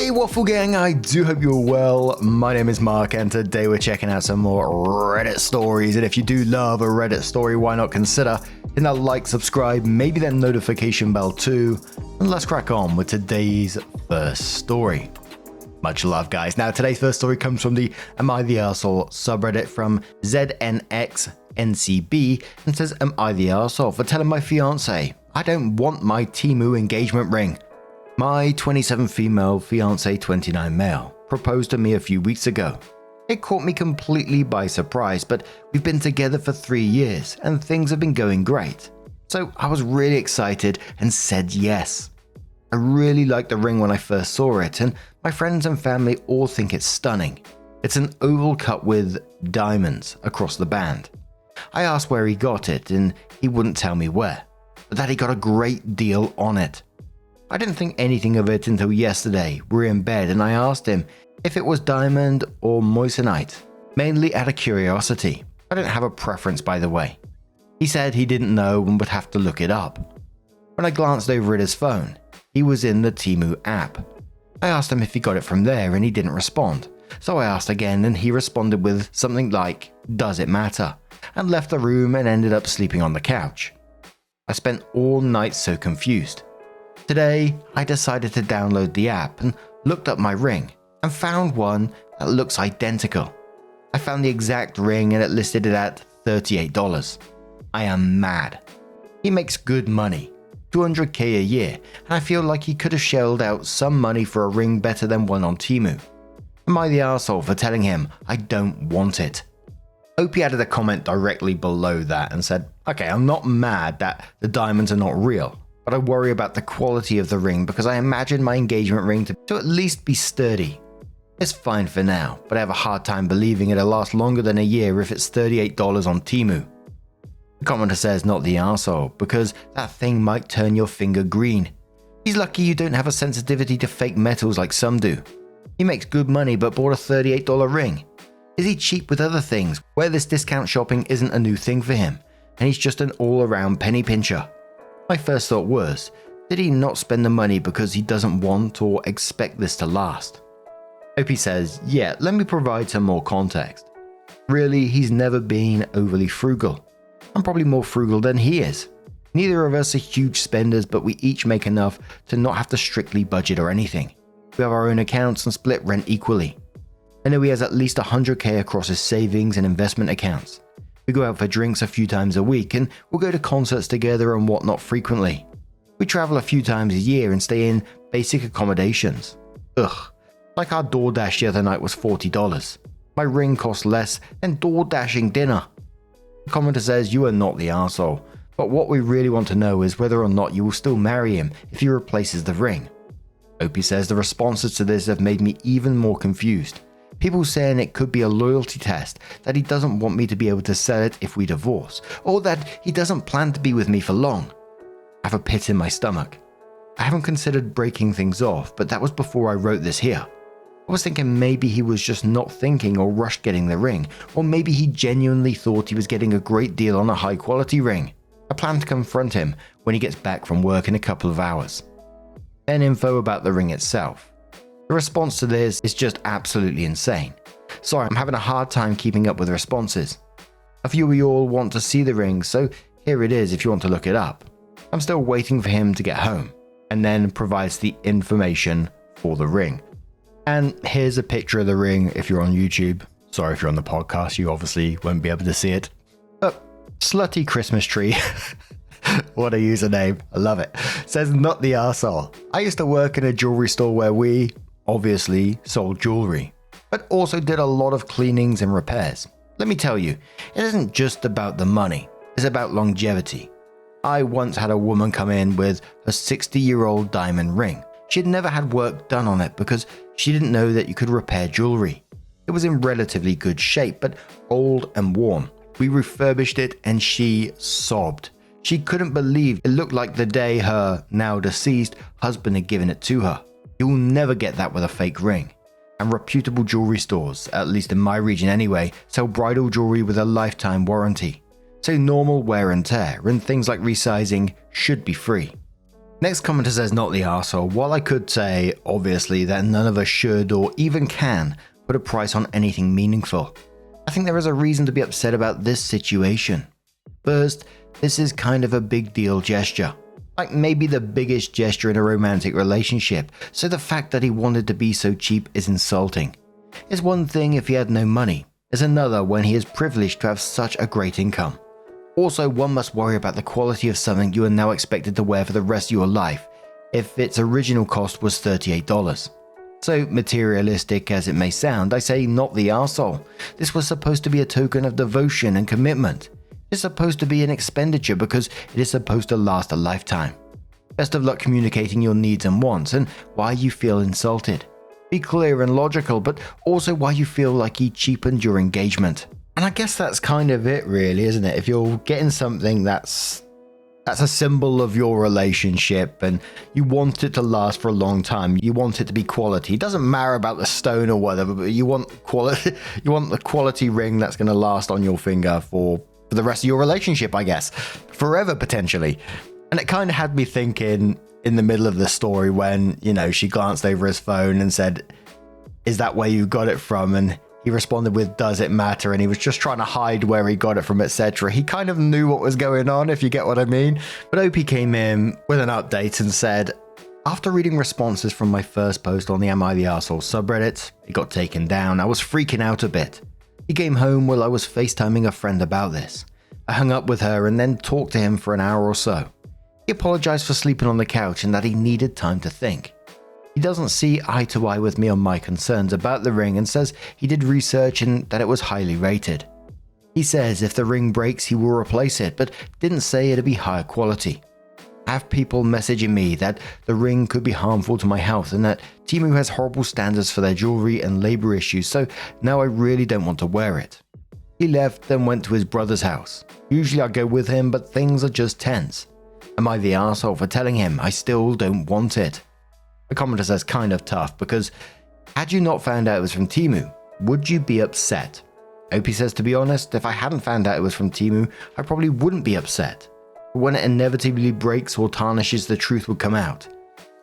Hey Waffle Gang, I do hope you're well. My name is Mark and today we're checking out some more Reddit stories. And if you do love a Reddit story, why not consider hitting that like, subscribe, maybe that notification bell too. And let's crack on with today's first story. Much love, guys. Now, today's first story comes from the Am I the Arsehole subreddit from znxncb and says, Am I the arsehole for telling my fiance I don't want my Temu engagement ring? My 27 female, fiance 29 male, proposed to me a few weeks ago. It caught me completely by surprise, but we've been together for 3 years and things have been going great. So I was really excited and said yes. I really liked the ring when I first saw it, and my friends and family all think it's stunning. It's an oval cut with diamonds across the band. I asked where he got it and he wouldn't tell me where, but that he got a great deal on it. I didn't think anything of it until yesterday. We were in bed and I asked him if it was diamond or moissanite, mainly out of curiosity. I don't have a preference, by the way. He said he didn't know and would have to look it up. When I glanced over at his phone, he was in the Temu app. I asked him if he got it from there and he didn't respond. So I asked again and he responded with something like, "Does it matter?" and left the room and ended up sleeping on the couch. I spent all night so confused. Today, I decided to download the app and looked up my ring and found one that looks identical. I found the exact ring and it listed it at $38. I am mad. He makes good money, $200K a year, and I feel like he could have shelled out some money for a ring better than one on Temu. Am I the arsehole for telling him I don't want it? Opie added a comment directly below that and said, "Okay, I'm not mad that the diamonds are not real, but I worry about the quality of the ring because I imagine my engagement ring to at least be sturdy. It's fine for now, but I have a hard time believing it'll last longer than a year if it's $38 on Temu." The commenter says not the arsehole because that thing might turn your finger green. He's lucky you don't have a sensitivity to fake metals like some do. He makes good money but bought a $38 ring. Is he cheap with other things where this discount shopping isn't a new thing for him and he's just an all-around penny pincher? My first thought was, did he not spend the money because he doesn't want or expect this to last? Opie says, yeah, let me provide some more context. Really, he's never been overly frugal. I'm probably more frugal than he is. Neither of us are huge spenders, but we each make enough to not have to strictly budget or anything. We have our own accounts and split rent equally. I know he has at least $100K across his savings and investment accounts. We go out for drinks a few times a week and we'll go to concerts together and whatnot frequently. We travel a few times a year and stay in basic accommodations. Ugh, like our DoorDash the other night was $40. My ring cost less than DoorDashing dinner. The commenter says you are not the arsehole, but what we really want to know is whether or not you will still marry him if he replaces the ring. Opie says the responses to this have made me even more confused. People saying it could be a loyalty test, that he doesn't want me to be able to sell it if we divorce, or that he doesn't plan to be with me for long. I have a pit in my stomach. I haven't considered breaking things off, but that was before I wrote this here. I was thinking maybe he was just not thinking or rushed getting the ring, or maybe he genuinely thought he was getting a great deal on a high quality ring. I plan to confront him when he gets back from work in a couple of hours. Then info about the ring itself. The response to this is just absolutely insane. Sorry, I'm having a hard time keeping up with responses. A few of you all want to see the ring, so here it is if you want to look it up. I'm still waiting for him to get home, and then provides the information for the ring. And here's a picture of the ring if you're on YouTube. Sorry if you're on the podcast, you obviously won't be able to see it. But slutty Christmas tree. What a username. I love it. Says not the arsehole. I used to work in a jewelry store where we obviously sold jewelry, but also did a lot of cleanings and repairs. Let me tell you, it isn't just about the money, it's about longevity. I once had a woman come in with a 60-year-old diamond ring. She had never had work done on it because she didn't know that you could repair jewelry. It was in relatively good shape, but old and worn. We refurbished it and she sobbed. She couldn't believe it looked like the day her, now deceased, husband had given it to her. You'll never get that with a fake ring. And reputable jewelry stores, at least in my region anyway, sell bridal jewelry with a lifetime warranty. So normal wear and tear and things like resizing should be free. Next commenter says, not the arsehole. While I could say, obviously, that none of us should or even can put a price on anything meaningful, I think there is a reason to be upset about this situation. First, this is kind of a big deal gesture. Like maybe the biggest gesture in a romantic relationship, so the fact that he wanted to be so cheap is insulting. It's one thing if he had no money, it's another when he is privileged to have such a great income. Also, one must worry about the quality of something you are now expected to wear for the rest of your life if its original cost was $38. So materialistic as it may sound, I say not the arsehole. This was supposed to be a token of devotion and commitment. It's supposed to be an expenditure because it is supposed to last a lifetime. Best of luck communicating your needs and wants and why you feel insulted. Be clear and logical, but also why you feel like he cheapened your engagement. And I guess that's kind of it really, isn't it? If you're getting something that's a symbol of your relationship and you want it to last for a long time, you want it to be quality. It doesn't matter about the stone or whatever, but you want quality. You want the quality ring that's going to last on your finger for the rest of your relationship, I guess. Forever, potentially. And it kind of had me thinking in the middle of the story when, she glanced over his phone and said, "Is that where you got it from?" And he responded with, "Does it matter?" And he was just trying to hide where he got it from, etc. He kind of knew what was going on, if you get what I mean. But OP came in with an update and said, "After reading responses from my first post on the Am I the Arsehole subreddit, it got taken down. I was freaking out a bit. He came home while I was FaceTiming a friend about this. I hung up with her and then talked to him for an hour or so. He apologized for sleeping on the couch and that he needed time to think. He doesn't see eye to eye with me on my concerns about the ring and says he did research and that it was highly rated. He says if the ring breaks he will replace it, but didn't say it'd be higher quality. I have people messaging me that the ring could be harmful to my health and that Temu has horrible standards for their jewelry and labor issues, so now I really don't want to wear it." He left and went to his brother's house. Usually I go with him, but things are just tense. Am I the arsehole for telling him I still don't want it? The commenter says kind of tough because had you not found out it was from Temu, would you be upset? OP says, to be honest, if I hadn't found out it was from Temu, I probably wouldn't be upset. But when it inevitably breaks or tarnishes, the truth would come out.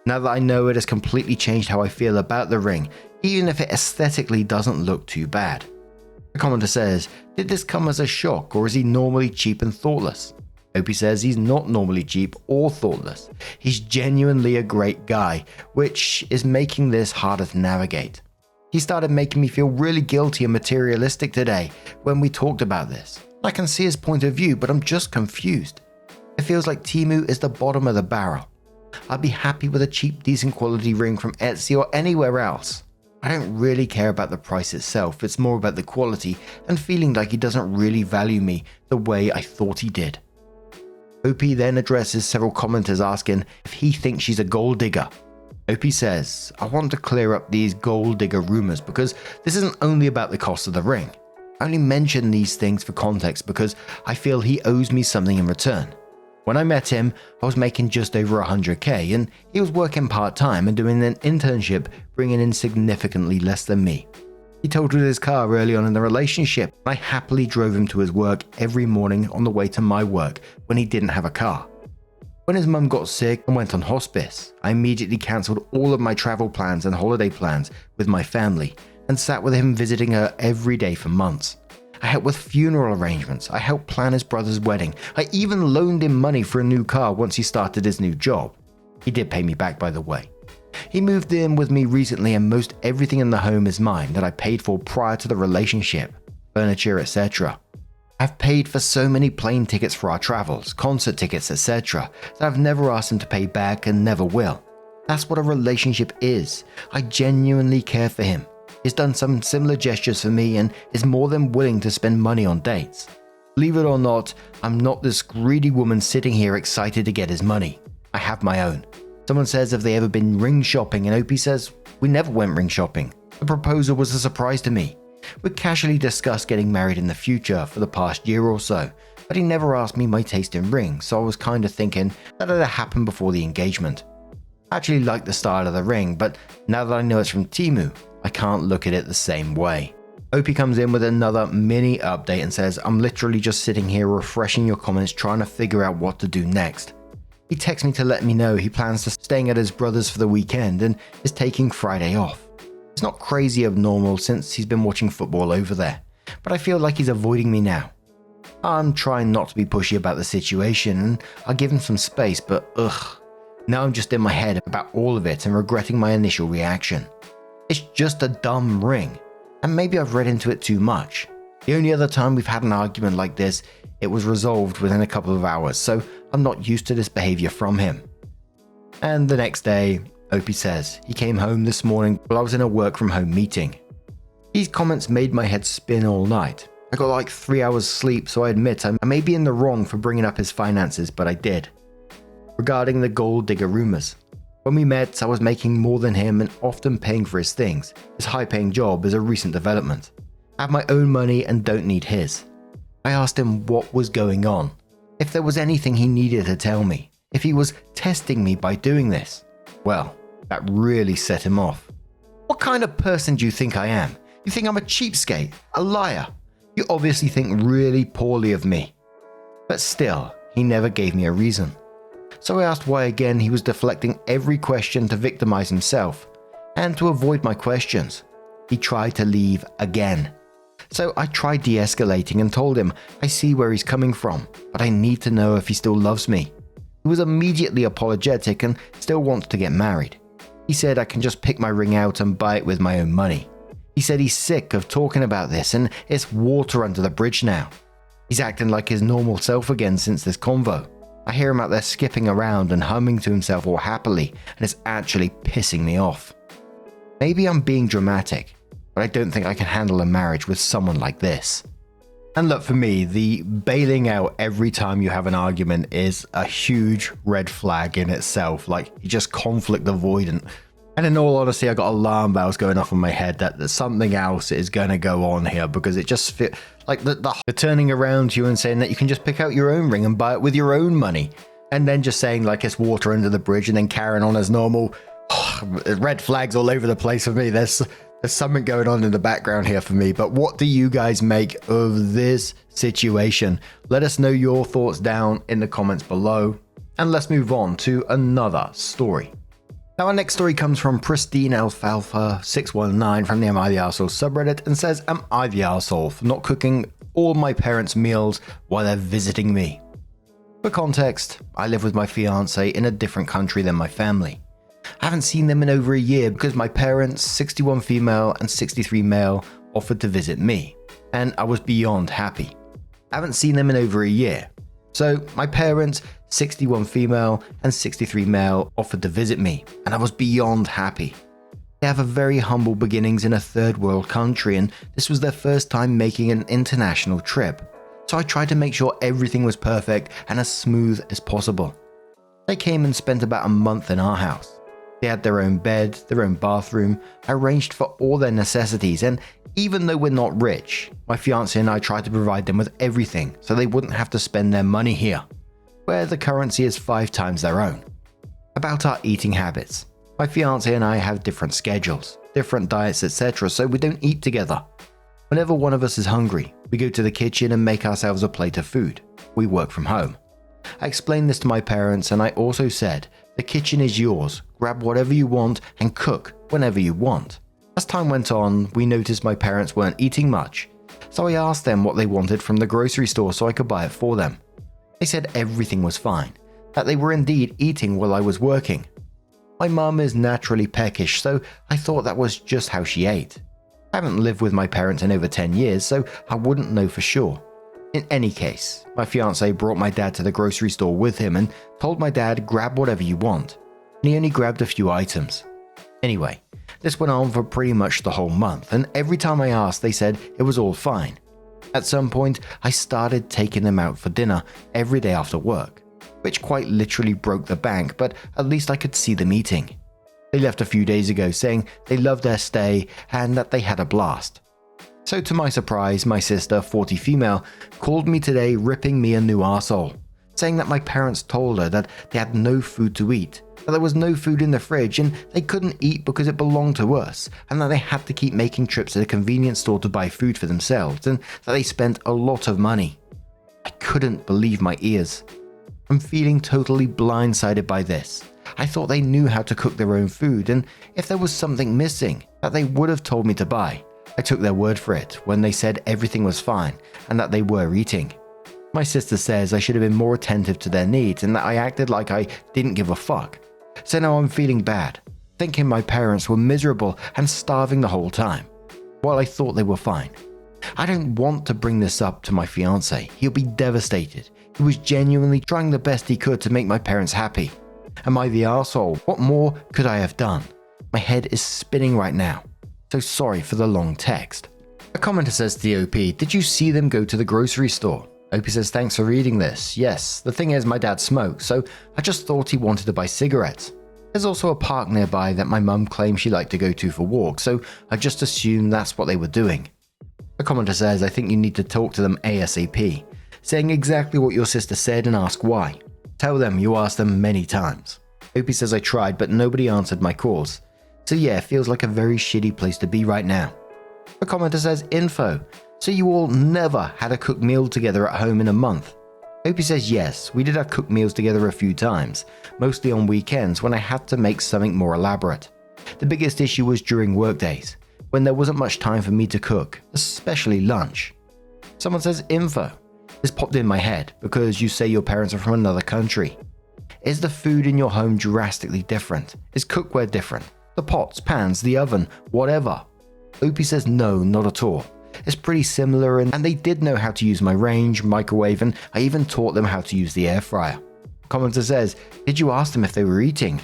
Now that I know it has completely changed how I feel about the ring, even if it aesthetically doesn't look too bad. The commenter says, did this come as a shock or is he normally cheap and thoughtless? OP says he's not normally cheap or thoughtless. He's genuinely a great guy, which is making this harder to navigate. He started making me feel really guilty and materialistic today when we talked about this. I can see his point of view, but I'm just confused. It feels like Temu is the bottom of the barrel. I'd be happy with a cheap, decent quality ring from Etsy or anywhere else. I don't really care about the price itself, it's more about the quality and feeling like he doesn't really value me the way I thought he did. OP then addresses several commenters asking if he thinks she's a gold digger. OP says, I want to clear up these gold digger rumors because this isn't only about the cost of the ring. I only mention these things for context because I feel he owes me something in return. When I met him, I was making just over 100k and he was working part-time and doing an internship bringing in significantly less than me. He totaled his car early on in the relationship. I happily drove him to his work every morning on the way to my work when he didn't have a car. When his mum got sick and went on hospice, I immediately cancelled all of my travel plans and holiday plans with my family and sat with him visiting her every day for months. I helped with funeral arrangements, I helped plan his brother's wedding, I even loaned him money for a new car once he started his new job. He did pay me back, by the way. He moved in with me recently and most everything in the home is mine that I paid for prior to the relationship, furniture, etc. I've paid for so many plane tickets for our travels, concert tickets, etc. that I've never asked him to pay back and never will. That's what a relationship is. I genuinely care for him. He's done some similar gestures for me and is more than willing to spend money on dates. Believe it or not, I'm not this greedy woman sitting here excited to get his money. I have my own. Someone says have they ever been ring shopping and OP says we never went ring shopping. The proposal was a surprise to me. We casually discussed getting married in the future for the past year or so, but he never asked me my taste in rings, so I was kind of thinking that it'd happen before the engagement. I actually like the style of the ring, but now that I know it's from Temu, I can't look at it the same way. OP comes in with another mini update and says, I'm literally just sitting here refreshing your comments trying to figure out what to do next. He texts me to let me know he plans to staying at his brother's for the weekend and is taking Friday off. It's not crazy abnormal since he's been watching football over there, but I feel like he's avoiding me now. I'm trying not to be pushy about the situation and I'll give him some space, but now I'm just in my head about all of it and regretting my initial reaction. It's just a dumb ring, and maybe I've read into it too much. The only other time we've had an argument like this, it was resolved within a couple of hours, so I'm not used to this behavior from him. And the next day, Opie says he came home this morning while I was in a work from home meeting. These comments made my head spin all night. I got like 3 hours sleep, so I admit I may be in the wrong for bringing up his finances, but I did. Regarding the gold digger rumors. When we met, I was making more than him and often paying for his things. His high-paying job is a recent development. I have my own money and don't need his. I asked him what was going on, if there was anything he needed to tell me, if he was testing me by doing this. Well, that really set him off. What kind of person do you think I am? You think I'm a cheapskate, a liar? You obviously think really poorly of me. But still, he never gave me a reason. So I asked why again he was deflecting every question to victimize himself, and to avoid my questions, he tried to leave again. So I tried de-escalating and told him I see where he's coming from, but I need to know if he still loves me. He was immediately apologetic and still wants to get married. He said I can just pick my ring out and buy it with my own money. He said he's sick of talking about this and it's water under the bridge now. He's acting like his normal self again since this convo. I hear him out there skipping around and humming to himself all happily, and it's actually pissing me off. Maybe I'm being dramatic, but I don't think I can handle a marriage with someone like this. And look, for me, the bailing out every time you have an argument is a huge red flag in itself. Like, you're just conflict avoidant. And in all honesty, I got alarm bells going off in my head that something else is going to go on here, because it just feels like the turning around to you and saying that you can just pick out your own ring and buy it with your own money, and then just saying like it's water under the bridge and then carrying on as normal. Red flags all over the place for me. There's something going on in the background here for me. But what do you guys make of this situation? Let us know your thoughts down in the comments below, and let's move on to another story. Now, our next story comes from Pristine Alfalfa 619 from the Am I the Arsehole subreddit, and says, am I the arsehole for not cooking all my parents' meals while they're visiting me? For context, I live with my fiance in a different country than my family. I haven't seen them in over a year because my parents, 61 female and 63 male, offered to visit me, and I was beyond happy. I haven't seen them in over a year. So my parents, 61 female and 63 male, offered to visit me, and I was beyond happy. They have a very humble beginnings in a third world country, and this was their first time making an international trip. So I tried to make sure everything was perfect and as smooth as possible. They came and spent about a month in our house. They had their own bed, their own bathroom, arranged for all their necessities, and even though we're not rich, my fiance and I tried to provide them with everything so they wouldn't have to spend their money here, where the currency is 5 times their own. About our eating habits, my fiance and I have different schedules, different diets, etc., so we don't eat together. Whenever one of us is hungry, we go to the kitchen and make ourselves a plate of food. We work from home. I explained this to my parents, and I also said, the kitchen is yours, grab whatever you want and cook whenever you want. As time went on, we noticed my parents weren't eating much, so I asked them what they wanted from the grocery store so I could buy it for them. They said everything was fine, that they were indeed eating while I was working. My mum is naturally peckish, so I thought that was just how she ate. I haven't lived with my parents in over 10 years, so I wouldn't know for sure. In any case, my fiance brought my dad to the grocery store with him and told my dad, grab whatever you want, and he only grabbed a few items. Anyway, this went on for pretty much the whole month, and every time I asked, they said it was all fine. At some point, I started taking them out for dinner every day after work, which quite literally broke the bank, but at least I could see them eating. They left a few days ago saying they loved their stay and that they had a blast. So to my surprise, my sister, 40 female, called me today ripping me a new arsehole, saying that my parents told her that they had no food to eat, that there was no food in the fridge and they couldn't eat because it belonged to us, and that they had to keep making trips to the convenience store to buy food for themselves, and that they spent a lot of money. I couldn't believe my ears. I'm feeling totally blindsided by this. I thought they knew how to cook their own food, and if there was something missing that they would have told me to buy. I took their word for it when they said everything was fine and that they were eating. My sister says I should have been more attentive to their needs and that I acted like I didn't give a fuck. So now I'm feeling bad, thinking my parents were miserable and starving the whole time, while I thought they were fine. I don't want to bring this up to my fiance. He'll be devastated. He was genuinely trying the best he could to make my parents happy. Am I the arsehole? What more could I have done? My head is spinning right now. So sorry for the long text. A commenter says to the OP, did you see them go to the grocery store? OP says, thanks for reading this. Yes, the thing is my dad smokes, so I just thought he wanted to buy cigarettes. There's also a park nearby that my mum claims she liked to go to for walks, so I just assumed that's what they were doing. A commenter says, I think you need to talk to them ASAP, saying exactly what your sister said and ask why. Tell them you asked them many times. OP says I tried, but nobody answered my calls. So yeah, feels like a very shitty place to be right now. A commenter says, info. So you all never had a cooked meal together at home in a month? OP says yes, we did have cooked meals together a few times, mostly on weekends when I had to make something more elaborate. The biggest issue was during workdays, when there wasn't much time for me to cook, especially lunch. Someone says info. This popped in my head because you say your parents are from another country. Is the food in your home drastically different? Is cookware different? The pots, pans, the oven, whatever. OP says no, not at all. It's pretty similar and they did know how to use my range, microwave, and I even taught them how to use the air fryer. Commenter says, did you ask them if they were eating?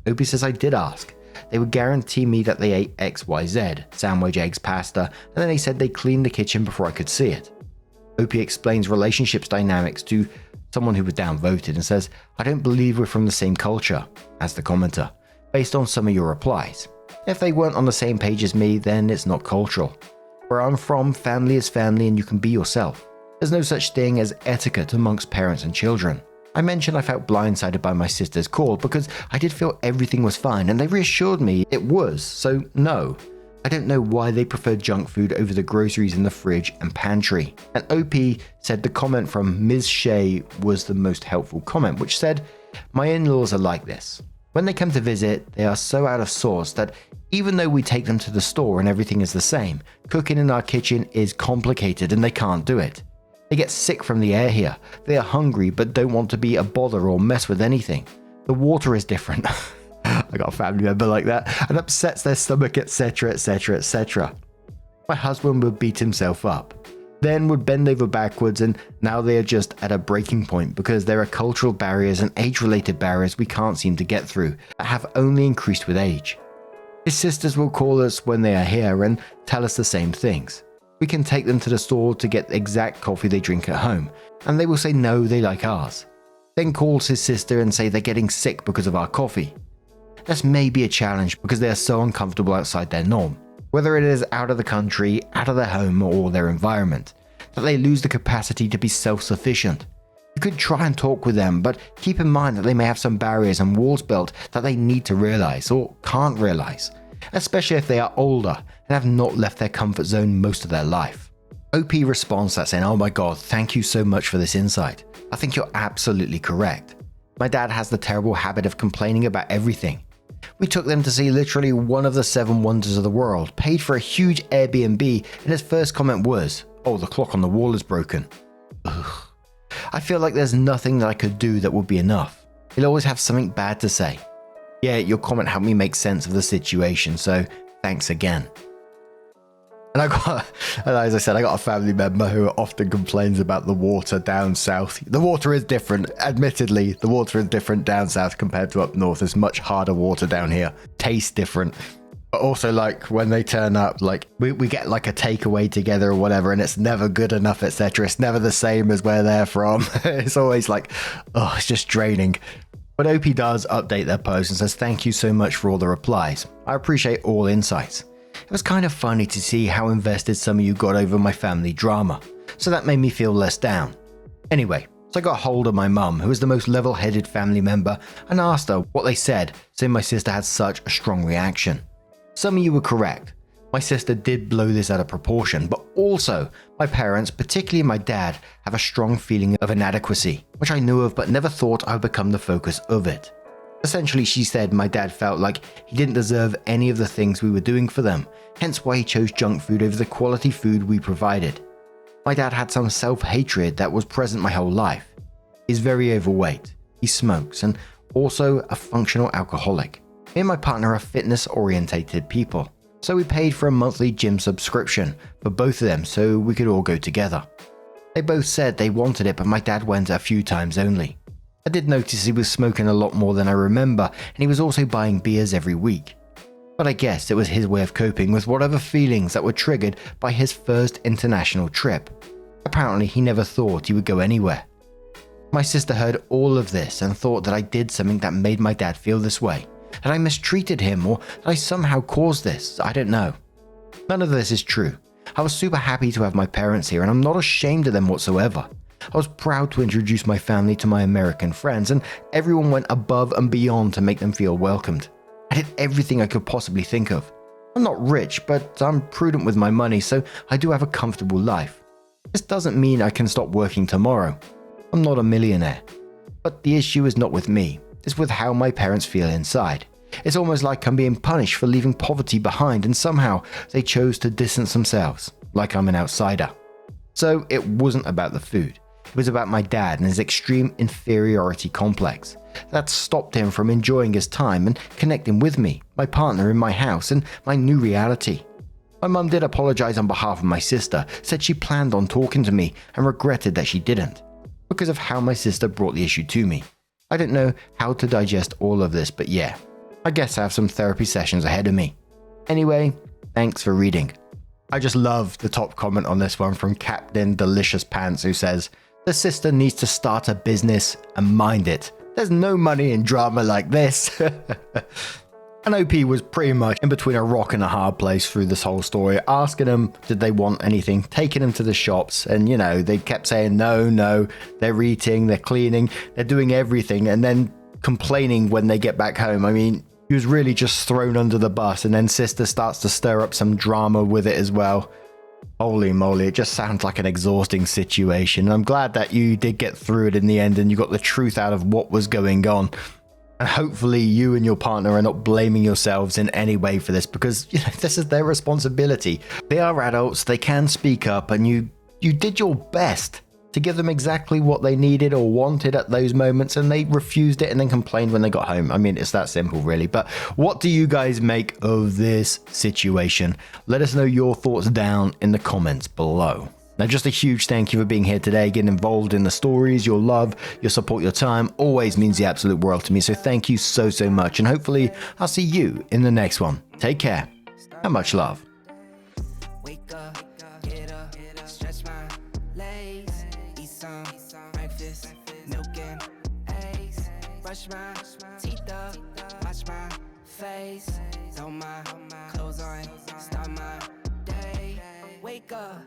OP says I did ask. They would guarantee me that they ate XYZ, sandwich, eggs, pasta, and then they said they cleaned the kitchen before I could see it. OP explains relationships dynamics to someone who was downvoted and says, I don't believe we're from the same culture, as the commenter, based on some of your replies. If they weren't on the same page as me, then it's not cultural. Where I'm from, family is family and you can be yourself. There's no such thing as etiquette amongst parents and children. I mentioned I felt blindsided by my sister's call because I did feel everything was fine and they reassured me it was, so no. I don't know why they preferred junk food over the groceries in the fridge and pantry. And OP said the comment from Ms. Shea was the most helpful comment, which said, my in-laws are like this. When they come to visit, they are so out of sorts that even though we take them to the store and everything is the same, cooking in our kitchen is complicated and they can't do it. They get sick from the air here. They are hungry but don't want to be a bother or mess with anything. The water is different. I got a family member like that and upsets their stomach, etc, etc, etc. My husband would beat himself up, then would bend over backwards, and now they are just at a breaking point because there are cultural barriers and age-related barriers we can't seem to get through that have only increased with age. His sisters will call us when they are here and tell us the same things. We can take them to the store to get the exact coffee they drink at home, and they will say no, they like ours. Then calls his sister and say they're getting sick because of our coffee. This may be a challenge because they are so uncomfortable outside their norm, whether it is out of the country, out of their home, or their environment, that they lose the capacity to be self-sufficient. You could try and talk with them, but keep in mind that they may have some barriers and walls built that they need to realize or can't realize, especially if they are older and have not left their comfort zone most of their life. OP responds that saying, oh my god, thank you so much for this insight. I think you're absolutely correct. My dad has the terrible habit of complaining about everything. We took them to see literally one of the 7 wonders of the world, paid for a huge Airbnb, and his first comment was, oh, the clock on the wall is broken. Ugh. I feel like there's nothing that I could do that would be enough. He'll always have something bad to say. Yeah, your comment helped me make sense of the situation, so thanks again. And as I said, I got a family member who often complains about the water down south. The water is different. Admittedly, the water is different down south compared to up north. There's much harder water down here. Tastes different. But also, like, when they turn up, like, we get, like, a takeaway together or whatever, and it's never good enough, etc. It's never the same as where they're from. It's always like, oh, it's just draining. But OP does update their post and says, thank you so much for all the replies. I appreciate all insights. It was kind of funny to see how invested some of you got over my family drama, so that made me feel less down. Anyway, so I got hold of my mum, who is the most level-headed family member, and asked her what they said, saying my sister had such a strong reaction. Some of you were correct. My sister did blow this out of proportion, but also my parents, particularly my dad, have a strong feeling of inadequacy, which I knew of but never thought I would become the focus of it. Essentially, she said my dad felt like he didn't deserve any of the things we were doing for them, hence why he chose junk food over the quality food we provided. My dad had some self-hatred that was present my whole life. He's very overweight, he smokes, and also a functional alcoholic. Me and my partner are fitness-orientated people, so we paid for a monthly gym subscription for both of them so we could all go together. They both said they wanted it, but my dad went a few times only. I did notice he was smoking a lot more than I remember, and he was also buying beers every week. But I guess it was his way of coping with whatever feelings that were triggered by his first international trip. Apparently, he never thought he would go anywhere. My sister heard all of this and thought that I did something that made my dad feel this way, that I mistreated him or that I somehow caused this. I don't know. None of this is true. I was super happy to have my parents here, and I'm not ashamed of them whatsoever. I was proud to introduce my family to my American friends, and everyone went above and beyond to make them feel welcomed. I did everything I could possibly think of. I'm not rich, but I'm prudent with my money, so I do have a comfortable life. This doesn't mean I can stop working tomorrow. I'm not a millionaire. But the issue is not with me, it's with how my parents feel inside. It's almost like I'm being punished for leaving poverty behind, and somehow they chose to distance themselves, like I'm an outsider. So it wasn't about the food. It was about my dad and his extreme inferiority complex. That stopped him from enjoying his time and connecting with me, my partner in my house, and my new reality. My mum did apologize on behalf of my sister, said she planned on talking to me and regretted that she didn't, because of how my sister brought the issue to me. I don't know how to digest all of this, but yeah, I guess I have some therapy sessions ahead of me. Anyway, thanks for reading. I just love the top comment on this one from Captain Delicious Pants, who says, "The sister needs to start a business and mind it. There's no money in drama like this." And OP was pretty much in between a rock and a hard place through this whole story, asking them did they want anything, taking them to the shops, and they kept saying no, they're eating, they're cleaning, they're doing everything, and then complaining when they get back home. I mean, he was really just thrown under the bus, and then sister starts to stir up some drama with it as well. Holy moly, it just sounds like an exhausting situation. I'm glad that you did get through it in the end and you got the truth out of what was going on. And hopefully you and your partner are not blaming yourselves in any way for this, because this is their responsibility. They are adults, they can speak up, and you did your best to give them exactly what they needed or wanted at those moments, and they refused it and then complained when they got home. I mean, it's that simple really. But what do you guys make of this situation? Let us know your thoughts down in the comments below. Now, just a huge thank you for being here today, getting involved in the stories. Your love, your support, your time always means the absolute world to me. So thank you so much. And hopefully I'll see you in the next one. Take care and much love. Wake up, get up, stretch my legs, eat some breakfast, milk and eggs, brush my teeth up, wash my face, throw my clothes on, start my day. Wake up.